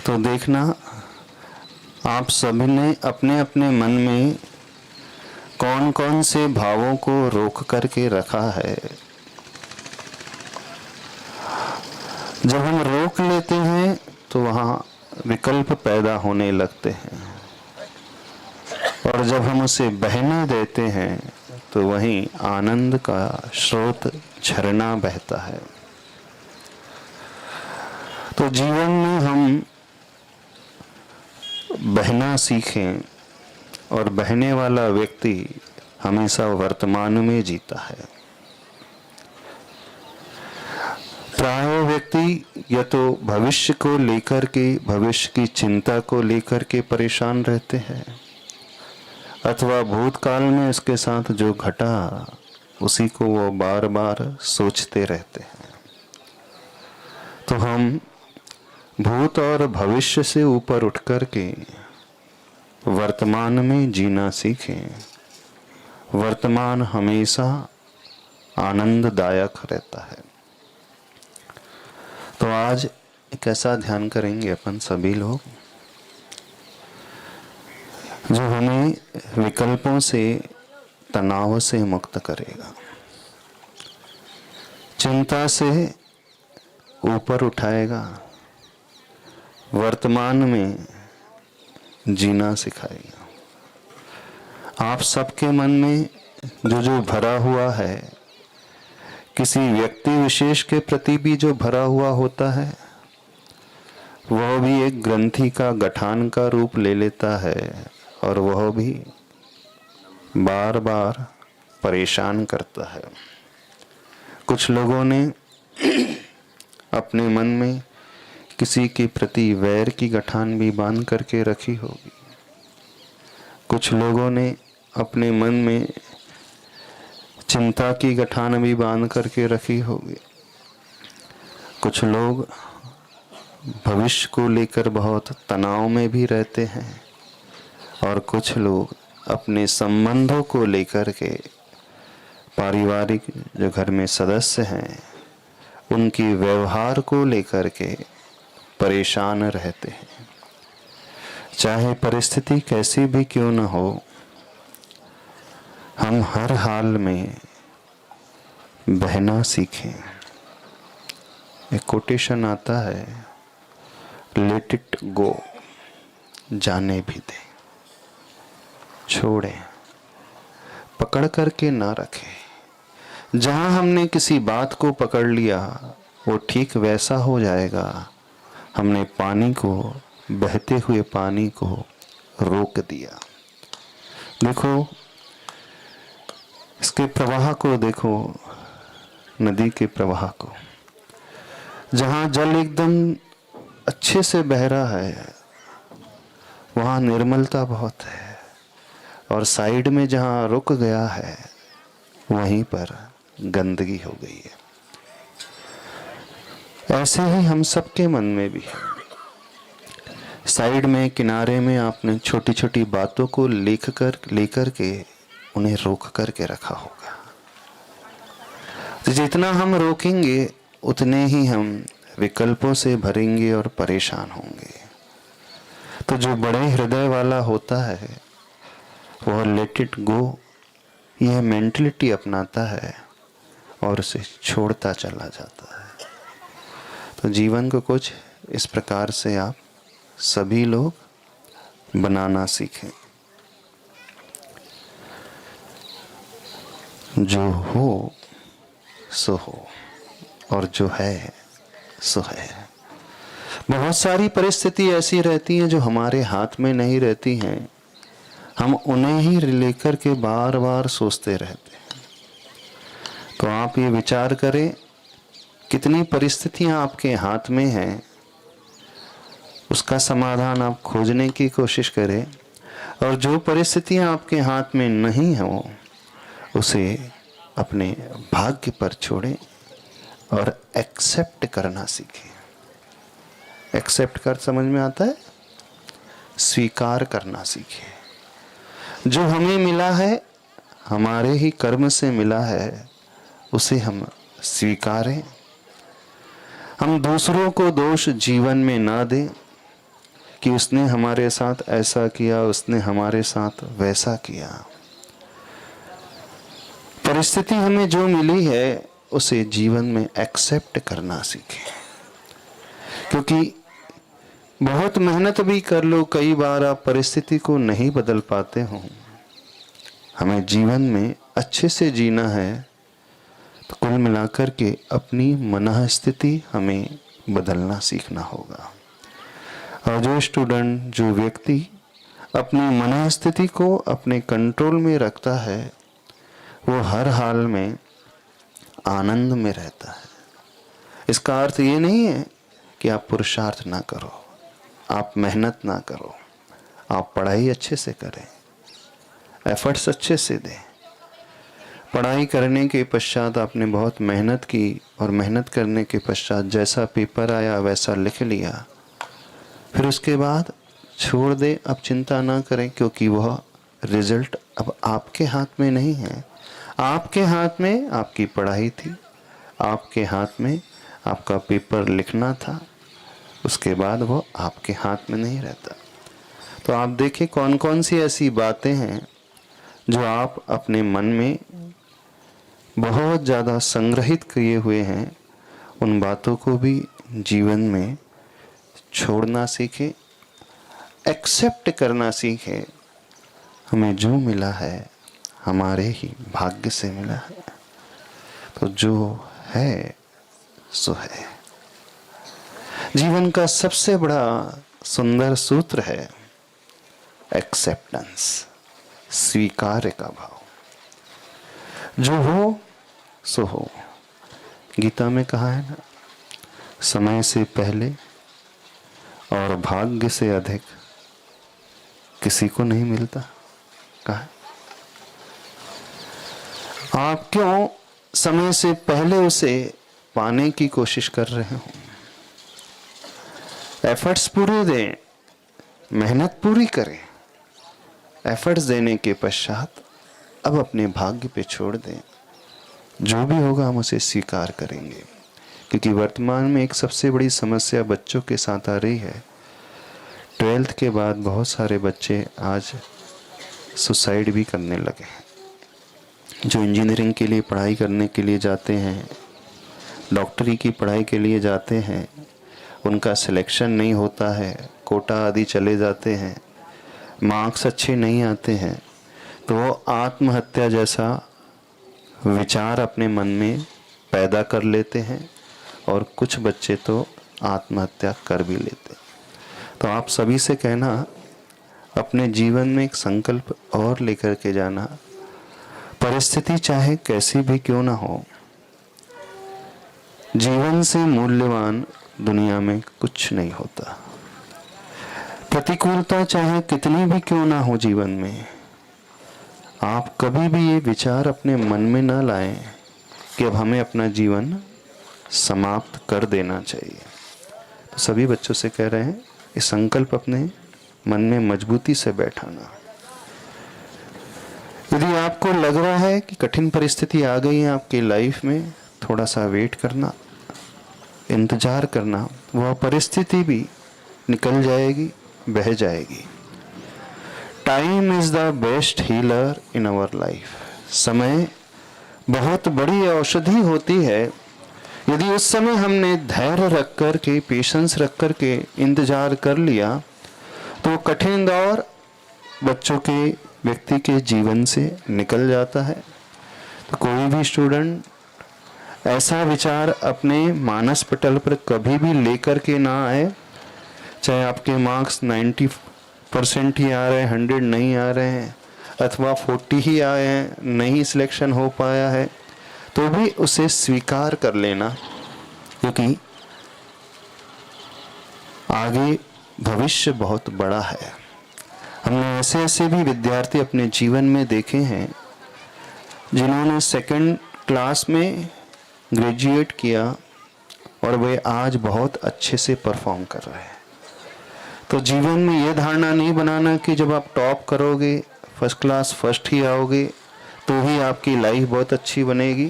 तो देखना, आप सभी ने अपने अपने मन में कौन कौन से भावों को रोक करके रखा है। जब हम रोक लेते हैं तो वहाँ विकल्प पैदा होने लगते हैं, और जब हम उसे बहने देते हैं तो वहीं आनंद का स्रोत झरना बहता है। तो जीवन में हम बहना सीखें, और बहने वाला व्यक्ति हमेशा वर्तमान में जीता है। प्राय व्यक्ति या तो भविष्य को लेकर के, भविष्य की चिंता को लेकर के परेशान रहते हैं, अथवा भूतकाल में उसके साथ जो घटा उसी को वो बार बार सोचते रहते हैं। तो हम भूत और भविष्य से ऊपर उठ कर के वर्तमान में जीना सीखें। वर्तमान हमेशा आनंददायक रहता है। तो आज एक ऐसा ध्यान करेंगे अपन सभी लोग जो हमें विकल्पों से, तनाव से मुक्त करेगा, चिंता से ऊपर उठाएगा, वर्तमान में जीना सिखाएगा। आप सबके मन में जो जो भरा हुआ है, किसी व्यक्ति विशेष के प्रति भी जो भरा हुआ होता है, वह भी एक ग्रंथि का गठान का रूप ले लेता है, और वह भी बार बार परेशान करता है। कुछ लोगों ने अपने मन में किसी के प्रति वैर की गठान भी बांध करके रखी होगी। कुछ लोगों ने अपने मन में चिंता की गठान भी बांध करके रखी होगी। कुछ लोग भविष्य को लेकर बहुत तनाव में भी रहते हैं, और कुछ लोग अपने संबंधों को लेकर के, पारिवारिक जो घर में सदस्य हैं उनकी व्यवहार को लेकर के परेशान रहते हैं। चाहे परिस्थिति कैसी भी क्यों न हो, हम हर हाल में बहना सीखें। एक कोटेशन आता है, लेट इट गो, जाने भी दें, छोड़ें, पकड़ करके ना रखें। जहां हमने किसी बात को पकड़ लिया वो ठीक वैसा हो जाएगा। हमने पानी को, बहते हुए पानी को रोक दिया। देखो इसके प्रवाह को, देखो नदी के प्रवाह को। जहां जल एकदम अच्छे से बह रहा है वहां निर्मलता बहुत है, और साइड में जहां रुक गया है वहीं पर गंदगी हो गई है। ऐसे ही हम सबके मन में भी है। साइड में, किनारे में आपने छोटी छोटी बातों को लेकर के उन्हें रोक करके रखा होगा। तो जितना हम रोकेंगे उतने ही हम विकल्पों से भरेंगे और परेशान होंगे। तो जो बड़े हृदय वाला होता है वह लेट इट गो, यह मेंटलिटी अपनाता है और उसे छोड़ता चला जाता है। तो जीवन को कुछ इस प्रकार से आप सभी लोग बनाना सीखें। जो हो सो हो, और जो है सो है। बहुत सारी परिस्थिति ऐसी रहती हैं जो हमारे हाथ में नहीं रहती हैं, हम उन्हें ही लेकर के बार बार सोचते रहते हैं। तो आप ये विचार करें, कितनी परिस्थितियां आपके हाथ में हैं, उसका समाधान आप खोजने की कोशिश करें, और जो परिस्थितियां आपके हाथ में नहीं हो उसे अपने भाग्य पर छोड़ें और एक्सेप्ट करना सीखें। एक्सेप्ट कर समझ में आता है? स्वीकार करना सीखें। जो हमें मिला है, हमारे ही कर्म से मिला है, उसे हम स्वीकारें। हम दूसरों को दोष जीवन में ना दें, कि उसने हमारे साथ ऐसा किया, उसने हमारे साथ वैसा किया। परिस्थिति हमें जो मिली है उसे जीवन में एक्सेप्ट करना सीखें, क्योंकि बहुत मेहनत भी कर लो, कई बार आप परिस्थिति को नहीं बदल पाते हो। हमें जीवन में अच्छे से जीना है तो कुल मिलाकर के अपनी मनः स्थिति हमें बदलना सीखना होगा। और जो स्टूडेंट, जो व्यक्ति अपनी मनः स्थिति को अपने कंट्रोल में रखता है वो हर हाल में आनंद में रहता है। इसका अर्थ ये नहीं है कि आप पुरुषार्थ ना करो, आप मेहनत ना करो, आप पढ़ाई अच्छे से करें, एफर्ट्स अच्छे से दें। पढ़ाई करने के पश्चात आपने बहुत मेहनत की और मेहनत करने के पश्चात जैसा पेपर आया वैसा लिख लिया, फिर उसके बाद छोड़ दे, अब चिंता ना करें, क्योंकि वह रिजल्ट अब आपके हाथ में नहीं है। आपके हाथ में आपकी पढ़ाई थी, आपके हाथ में आपका पेपर लिखना था, उसके बाद वो आपके हाथ में नहीं रहता। तो आप देखें कौन कौन सी ऐसी बातें हैं जो आप अपने मन में बहुत ज़्यादा संग्रहित किए हुए हैं। उन बातों को भी जीवन में छोड़ना सीखें, एक्सेप्ट करना सीखें। हमें जो मिला है हमारे ही भाग्य से मिला है, तो जो है सो है। जीवन का सबसे बड़ा सुंदर सूत्र है एक्सेप्टेंस, स्वीकार्य का भाव। जो हो सो हो। गीता में कहा है ना, समय से पहले और भाग्य से अधिक किसी को नहीं मिलता। कहा आप क्यों समय से पहले उसे पाने की कोशिश कर रहे हो? एफर्ट्स पूरे दें, मेहनत पूरी करें। एफर्ट्स देने के पश्चात अब अपने भाग्य पे छोड़ दें। जो भी होगा हम उसे स्वीकार करेंगे, क्योंकि वर्तमान में एक सबसे बड़ी समस्या बच्चों के साथ आ रही है। 12th के बाद बहुत सारे बच्चे आज सुसाइड भी करने लगे हैं। जो इंजीनियरिंग के लिए पढ़ाई करने के लिए जाते हैं, डॉक्टरी की पढ़ाई के लिए जाते हैं, उनका सिलेक्शन नहीं होता है, कोटा आदि चले जाते हैं, मार्क्स अच्छे नहीं आते हैं, तो वो आत्महत्या जैसा विचार अपने मन में पैदा कर लेते हैं और कुछ बच्चे तो आत्महत्या कर भी लेते। तो आप सभी से कहना, अपने जीवन में एक संकल्प और लेकर के जाना, परिस्थिति चाहे कैसी भी क्यों ना हो, जीवन से मूल्यवान दुनिया में कुछ नहीं होता। प्रतिकूलता चाहे कितनी भी क्यों ना हो जीवन में, आप कभी भी ये विचार अपने मन में ना लाएं कि अब हमें अपना जीवन समाप्त कर देना चाहिए। तो सभी बच्चों से कह रहे हैं, ये संकल्प अपने मन में मजबूती से बैठाना। यदि आपको लग रहा है कि कठिन परिस्थिति आ गई है आपकी लाइफ में, थोड़ा सा वेट करना, इंतजार करना, वह परिस्थिति भी निकल जाएगी, बह जाएगी। Time is the best healer in our life. समय बहुत बड़ी औषधि होती है। यदि उस समय हमने धैर्य रख कर के, पेशेंस रख कर के इंतजार कर लिया, तो कठिन दौर बच्चों के, व्यक्ति के जीवन से निकल जाता है। तो कोई भी स्टूडेंट ऐसा विचार अपने मानस पटल पर कभी भी लेकर के ना आए, चाहे आपके मार्क्स 90% ही आ रहे हैं, 100 नहीं आ रहे हैं, अथवा 40 ही आए हैं, नहीं सिलेक्शन हो पाया है, तो भी उसे स्वीकार कर लेना, क्योंकि आगे भविष्य बहुत बड़ा है। हमने ऐसे ऐसे भी विद्यार्थी अपने जीवन में देखे हैं जिन्होंने 2nd क्लास में ग्रेजुएट किया और वे आज बहुत अच्छे से परफॉर्म कर रहे हैं। तो जीवन में यह धारणा नहीं बनाना कि जब आप टॉप करोगे, फर्स्ट क्लास फर्स्ट ही आओगे, तो ही आपकी लाइफ बहुत अच्छी बनेगी।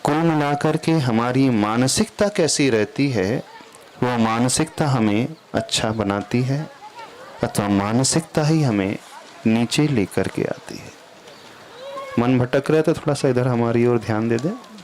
कुल मिलाकर के हमारी मानसिकता कैसी रहती है वो मानसिकता हमें अच्छा बनाती है अथवा मानसिकता ही हमें नीचे लेकर के आती है। मन भटक रहा है तो थोड़ा सा इधर हमारी ओर ध्यान दे दें।